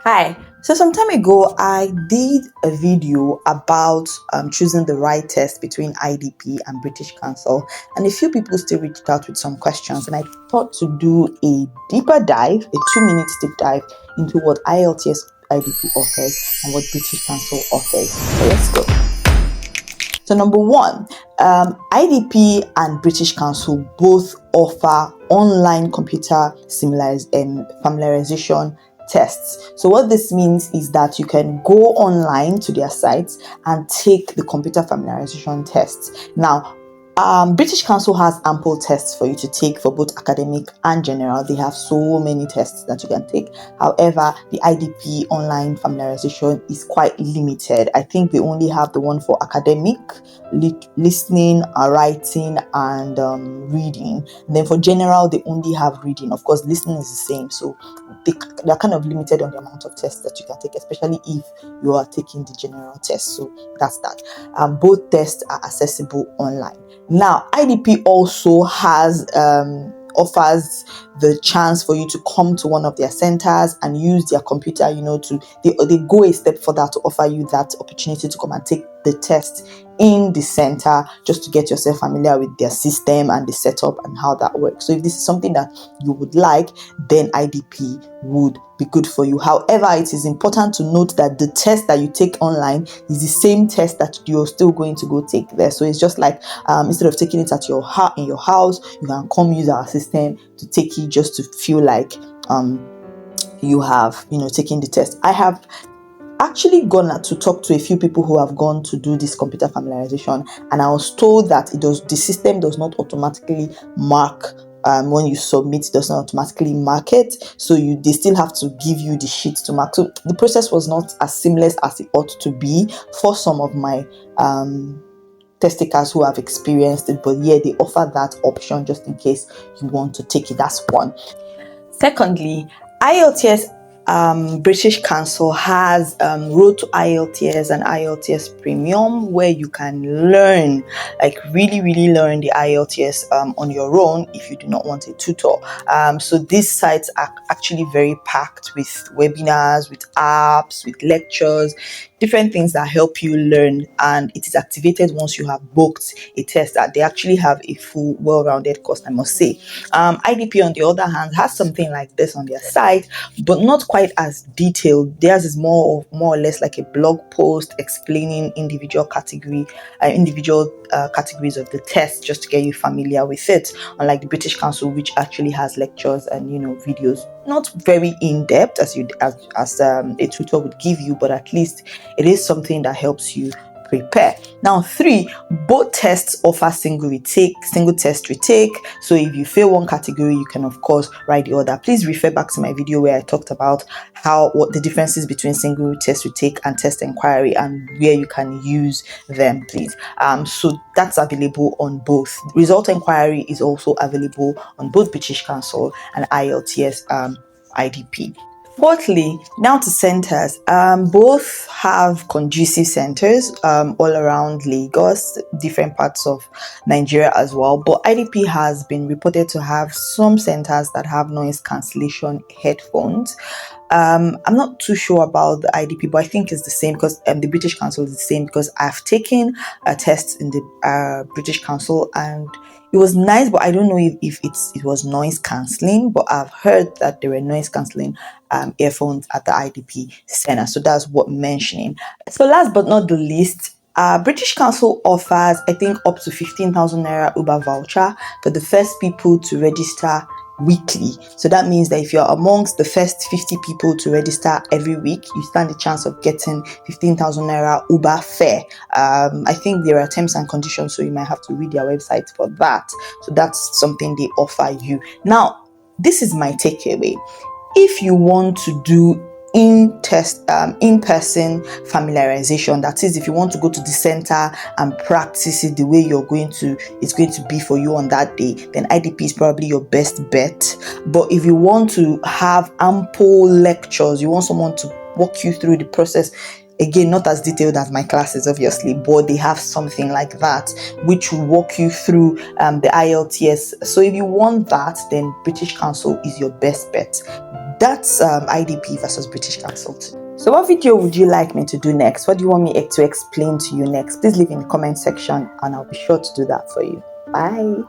Hi. So some time ago, I did a video about choosing the right test between IDP and British Council, and a few people still reached out with some questions. And I thought to do a deeper dive, a 2 minute deep dive into what IELTS IDP offers and what British Council offers. So let's go. So number one, IDP and British Council both offer online computer familiarization tests. So what this means is that you can go online to their sites and take the computer familiarization tests. Now, British Council has ample tests for you to take for both academic and general. They have so many tests that you can take. However, the IDP online familiarization is quite limited. I think they only have the one for academic, listening, writing, and reading. And then for general, they only have reading. Of course, listening is the same. So they're kind of limited on the amount of tests that you can take, especially if you are taking the general test. So that's that. Both tests are accessible online. Now, IDP also offers the chance for you to come to one of their centers and use their computer, they go a step further to offer you that opportunity to come and take the test in the center, just to get yourself familiar with their system and the setup and how that works. So if this is something that you would like, then IDP would be good for you. However, it is important to note that the test that you take online is the same test that you're still going to go take there. So it's just like instead of taking it in your house, you can come use our system to take it, just to feel like you have taken the test. I have actually gone to talk to a few people who have gone to do this computer familiarization, and I was told that the system does not automatically mark when you submit. It does not automatically mark it, so they still have to give you the sheet to mark. So the process was not as seamless as it ought to be for some of my test takers who have experienced it, but yeah, they offer that option just in case you want to take it. That's one. Secondly, IELTS British Council has Road to IELTS and IELTS Premium, where you can learn, like really learn the IELTS on your own if you do not want a tutor. So these sites are actually very packed with webinars, with apps, with lectures, different things that help you learn, and it is activated once you have booked a test. That they actually have a full, well-rounded course, I must say. IDP, on the other hand, has something like this on their site, but not quite as detailed. Theirs is more or less like a blog post explaining individual categories of the test, just to get you familiar with it. Unlike the British Council, which actually has lectures and videos, not very in depth as a tutor would give you, but at least it is something that helps you prepare. Now, 3, both tests offer single test retake. So if you fail one category, you can of course write the other. Please refer back to my video where I talked about what the differences between single test retake and test inquiry and where you can use them, please. So that's available on both. Result inquiry is also available on both British Council and IELTS IDP. Fourthly, now to centers. Both have conducive centers all around Lagos, different parts of Nigeria as well. But IDP has been reported to have some centers that have noise cancellation headphones. I'm not too sure about the IDP, but I think it's the same, because the British Council is the same, because I've taken a test in the British Council and it was nice, but I don't know if it was noise cancelling, but I've heard that there were noise cancelling earphones at the IDP center. So that's worth mentioning. So last but not the least, British Council offers, I think, up to 15,000 naira Uber voucher for the first people to register weekly. So that means that if you're amongst the first 50 people to register every week, you stand a chance of getting 15,000 naira Uber fare. I think there are terms and conditions, so you might have to read their website for that. So that's something they offer you. Now, this is my takeaway. If you want to do in-person familiarization, that is, if you want to go to the center and practice it the way it's going to be for you on that day, then IDP is probably your best bet. But if you want to have ample lectures, you want someone to walk you through the process, again, not as detailed as my classes, obviously, but they have something like that, which will walk you through the IELTS. So if you want that, then British Council is your best bet. That's IDP versus British Council. So what video would you like me to do next? What do you want me to explain to you next? Please leave in the comment section and I'll be sure to do that for you. Bye.